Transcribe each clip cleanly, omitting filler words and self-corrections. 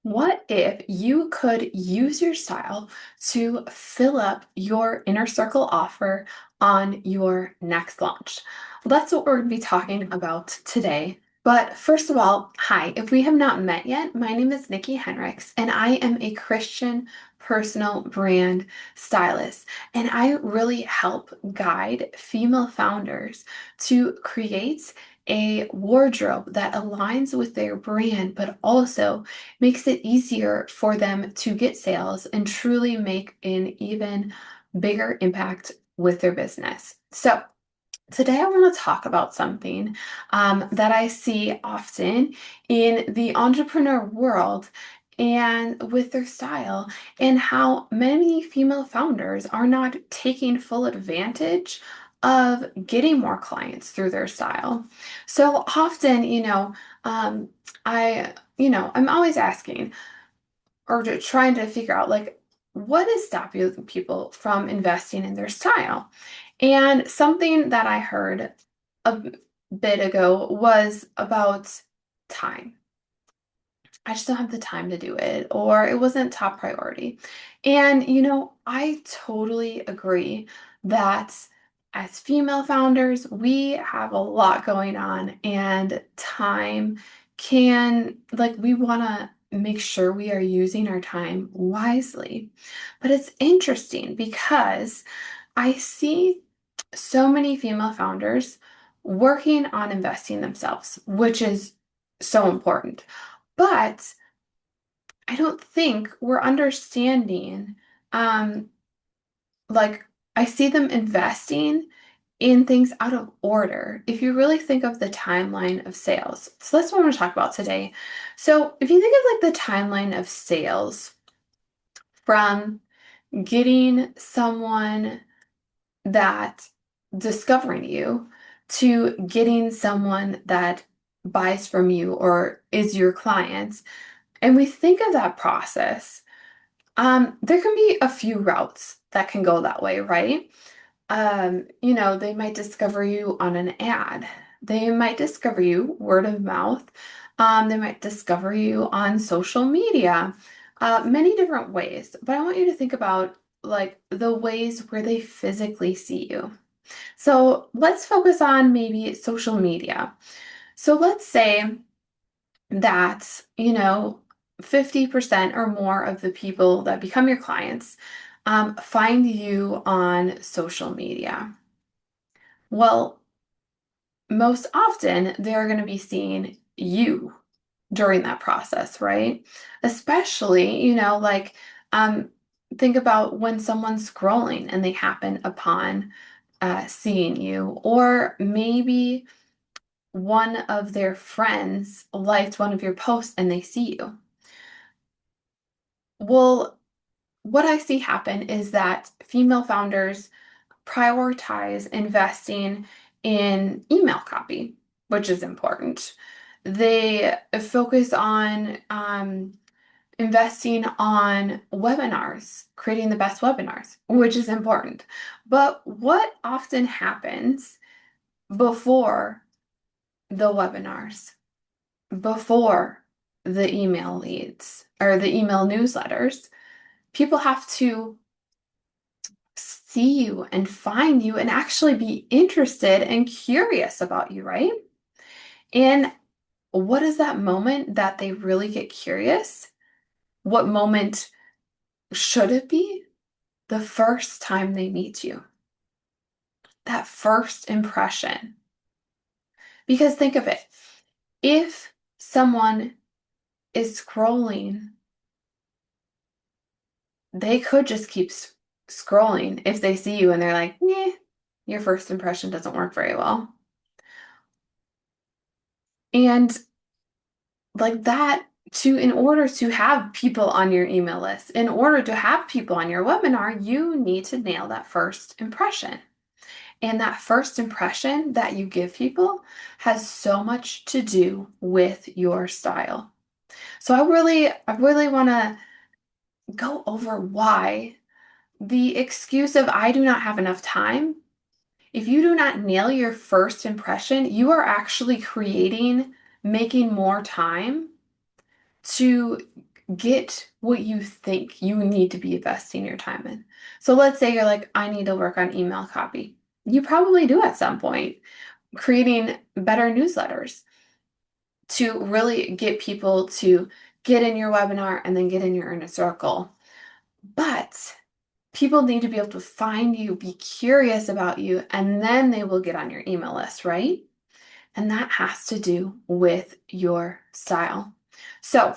What if you could use your style to fill up your inner circle offer on your next launch? Well, that's what we're going to be talking about today. But first of all, hi. If we have not met yet, my name is Nikki Henricks, and I am a Christian personal brand stylist. And I really help guide female founders to create a wardrobe that aligns with their brand, but also makes it easier for them to get sales and truly make an even bigger impact with their business. So, today I want to talk about something that I see often in the entrepreneur world and with their style, and how many female founders are not taking full advantage of getting more clients through their style. So often, um, I'm always asking or trying to figure out like what is stopping people from investing in their style. And something that I heard a bit ago was about time. I just don't have the time to do it, or it wasn't top priority. And, I totally agree that as female founders, we have a lot going on, and time we want to make sure we are using our time wisely. But it's interesting because I see so many female founders working on investing themselves, which is so important. But I don't think we're understanding, um, like, I see them investing in things out of order. If you really think of the timeline of sales, so that's what I'm going to talk about today. So, if you think of like the timeline of sales from getting someone that discovering you to getting someone that buys from you or is your client, and we think of that process, there can be a few routes that can go that way, right? They might discover you on an ad. They might discover you word of mouth. They might discover you on social media, many different ways. But I want you to think about like the ways where they physically see you. So let's focus on maybe social media. So let's say that, 50% or more of the people that become your clients find you on social media. Well, most often they're going to be seeing you during that process, right? Especially, um, think about when someone's scrolling and they happen upon seeing you, or maybe one of their friends liked one of your posts and they see you. Well, what I see happen is that female founders prioritize investing in email copy, which is important. They focus on investing on webinars, creating the best webinars, which is important. But what often happens before the webinars, before the email leads or the email newsletters? People have to see you and find you and actually be interested and curious about you, right? And what is that moment that they really get curious? What moment should it be? The first time they meet you, that first impression. Because think of it, if someone is scrolling, they could just keep scrolling if they see you and they're like, "Nah, your first impression doesn't work very well." And like that, in order to have people on your email list, in order to have people on your webinar, you need to nail that first impression. And that first impression that you give people has so much to do with your style. So I really want to go over why the excuse of I do not have enough time. If you do not nail your first impression, you are actually making more time to get what you think you need to be investing your time in. So let's say you're like, I need to work on email copy. You probably do at some point, creating better newsletters to really get people to get in your webinar and then get in your inner circle. But people need to be able to find you, be curious about you, and then they will get on your email list, right? And that has to do with your style. So,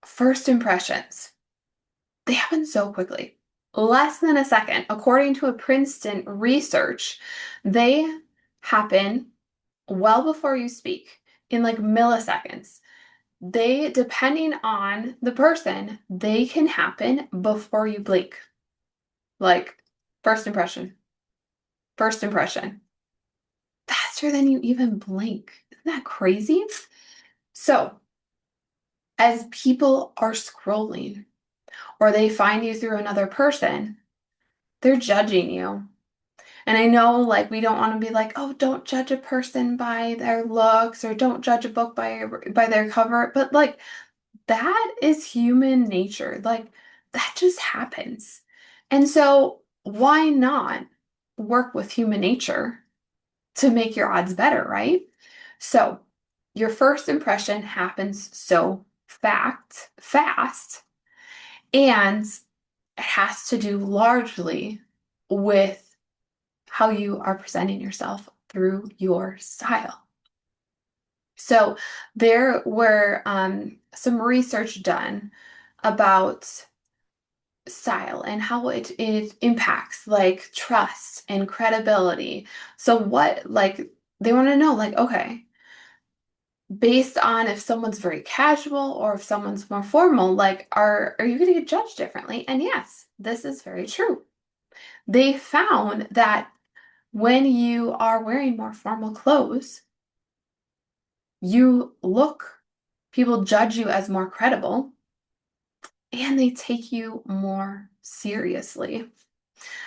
first impressions, they happen so quickly. Less than a second. According to a Princeton research, they happen well before you speak, in like milliseconds. They, depending on the person, they can happen before you blink. Like, first impression, first impression, faster than you even blink. Isn't that crazy? So, as people are scrolling or they find you through another person, they're judging you. And I know, like, we don't want to be like, oh, don't judge a person by their looks or don't judge a book by their cover, but like that is human nature. Like that just happens. And so why not work with human nature to make your odds better, right? So your first impression happens so fast, and it has to do largely with how you are presenting yourself through your style. So there were some research done about style and how it impacts like trust and credibility. So what like they want to know like, okay, based on if someone's very casual or if someone's more formal, like are you going to get judged differently? And yes, this is very true. They found that when you are wearing more formal clothes, people judge you as more credible and they take you more seriously.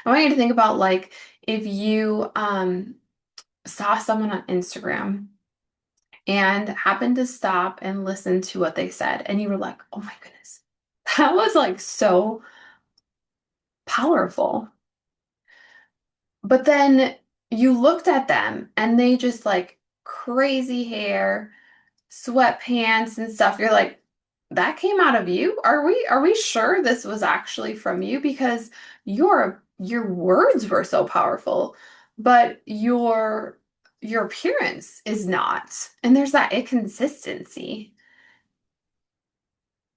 I want you to think about like if you saw someone on Instagram and happened to stop and listen to what they said, and you were like, oh my goodness, that was like so powerful. But then you looked at them and they just like crazy hair, sweatpants and stuff. You're like, that came out of you? Are we sure this was actually from you? Because your words were so powerful, but your appearance is not. And there's that inconsistency.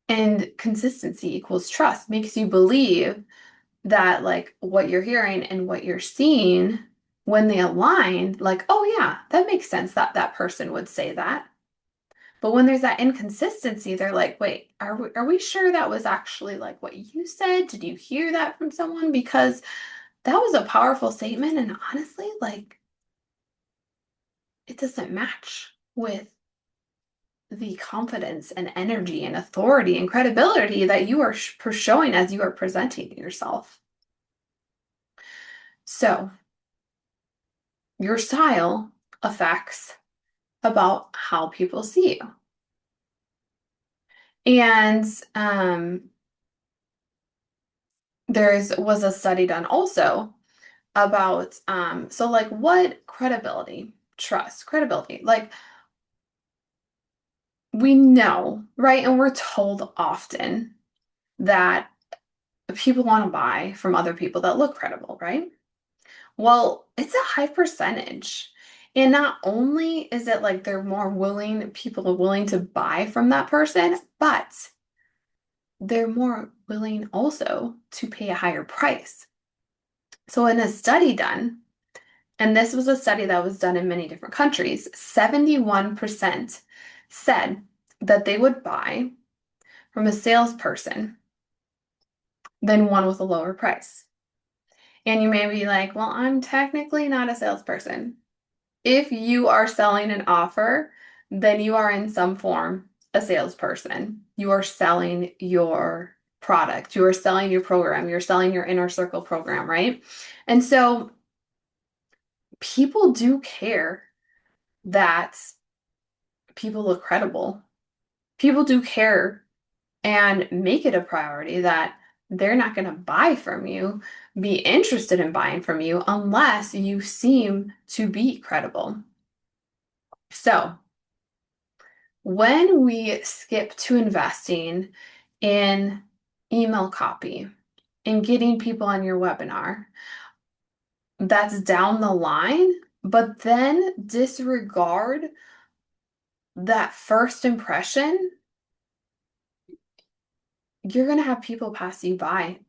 And consistency equals trust, makes you believe that like what you're hearing and what you're seeing when they align, like, oh yeah, that makes sense that that person would say that. But when there's that inconsistency, they're like, wait, are we sure that was actually like what you said? Did you hear that from someone? Because that was a powerful statement. And honestly, like, it doesn't match with the confidence and energy and authority and credibility that you are showing as you are presenting yourself. So, your style affects about how people see you. And was a study done also about so like what credibility, trust, credibility, like we know, right? And we're told often that people want to buy from other people that look credible, right? Well, it's a high percentage. And not only is it like people are willing to buy from that person, but they're more willing also to pay a higher price. So in a study done, and this was a study that was done in many different countries, 71% said that they would buy from a salesperson than one with a lower price. And you may be like, well, I'm technically not a salesperson. If you are selling an offer, then you are in some form a salesperson. You are selling your product, you are selling your program, you're selling your inner circle program, right? And so people do care that people look credible. People do care and make it a priority that they're not going to buy from you, be interested in buying from you unless you seem to be credible. So, when we skip to investing in email copy and getting people on your webinar, that's down the line, but then disregard that first impression, you're going to have people pass you by.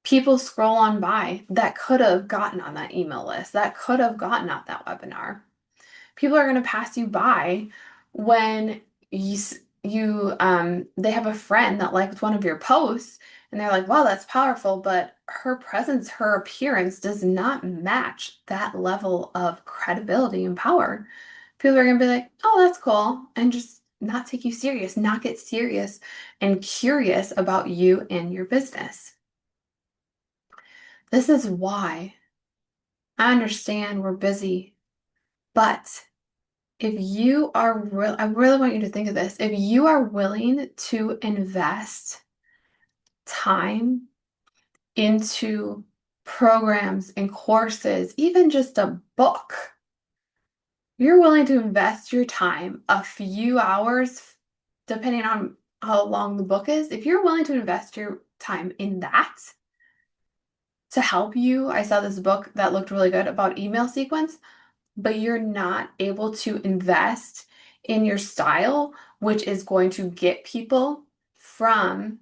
People scroll on by that could have gotten on that email list, that could have gotten on that webinar. People are going to pass you by when they have a friend that liked one of your posts and they're like, wow, that's powerful, but her presence, her appearance does not match that level of credibility and power. People are going to be like, oh, that's cool, and just not take you serious, not get serious and curious about you and your business. This is why I understand we're busy, but if you are real, I really want you to think of this. If you are willing to invest time into programs and courses, even just a book, you're willing to invest your time a few hours, depending on how long the book is. If you're willing to invest your time in that to help you, I saw this book that looked really good about email sequence, but you're not able to invest in your style, which is going to get people from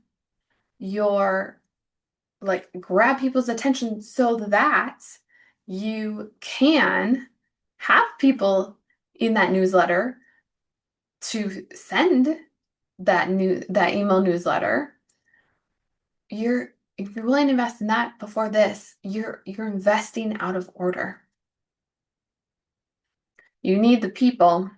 your, like, grab people's attention so that you can have people in that newsletter to send that email newsletter. If you're willing to invest in that before this, you're investing out of order. You need the people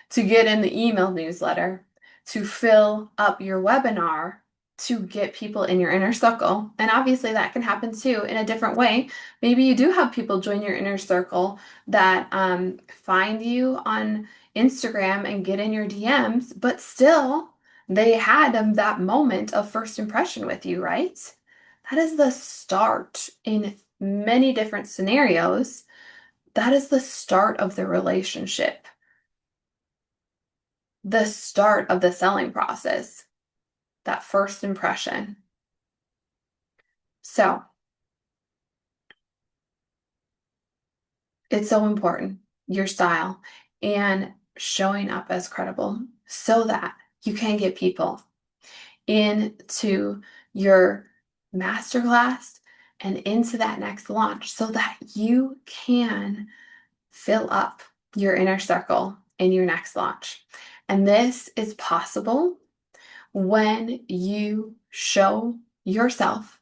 to get in the email newsletter, to fill up your webinar, to get people in your inner circle. And obviously that can happen too in a different way. Maybe you do have people join your inner circle that find you on Instagram and get in your DMs, but still they had that moment of first impression with you, right? That is the start in many different scenarios. That is the start of the relationship, the start of the selling process, that first impression. So it's so important, your style and showing up as credible so that you can get people into your masterclass and into that next launch so that you can fill up your inner circle in your next launch. And this is possible when you show yourself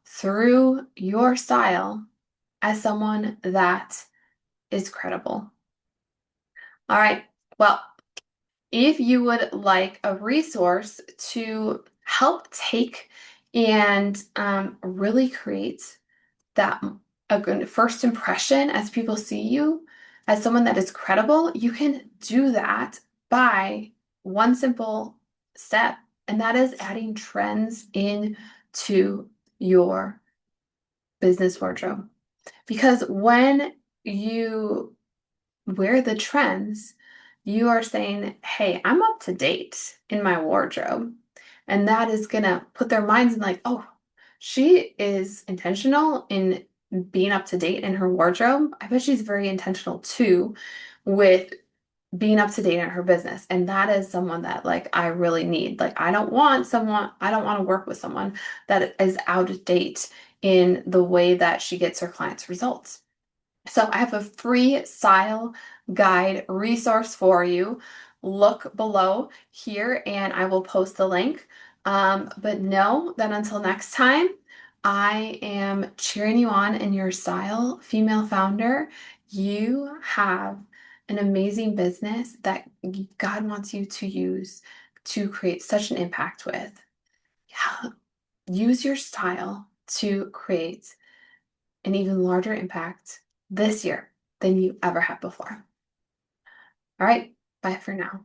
through your style as someone that is credible. All right. Well, if you would like a resource to help take and really create that a good first impression as people see you as someone that is credible, you can do that by one simple step, and that is adding trends into your business wardrobe. Because when you wear the trends, you are saying, hey, I'm up to date in my wardrobe. And that is going to put their minds in, like, oh, she is intentional in being up to date in her wardrobe. I bet she's very intentional too with being up to date in her business. And that is someone that, like, I really need. Like, I don't want to work with someone that is out of date in the way that she gets her clients' results. So I have a free style guide resource for you. Look below here and I will post the link. But know that until next time, I am cheering you on in your style, female founder. You have an amazing business that God wants you to use to create such an impact with. Yeah. Use your style to create an even larger impact this year than you ever have before. All right, bye for now.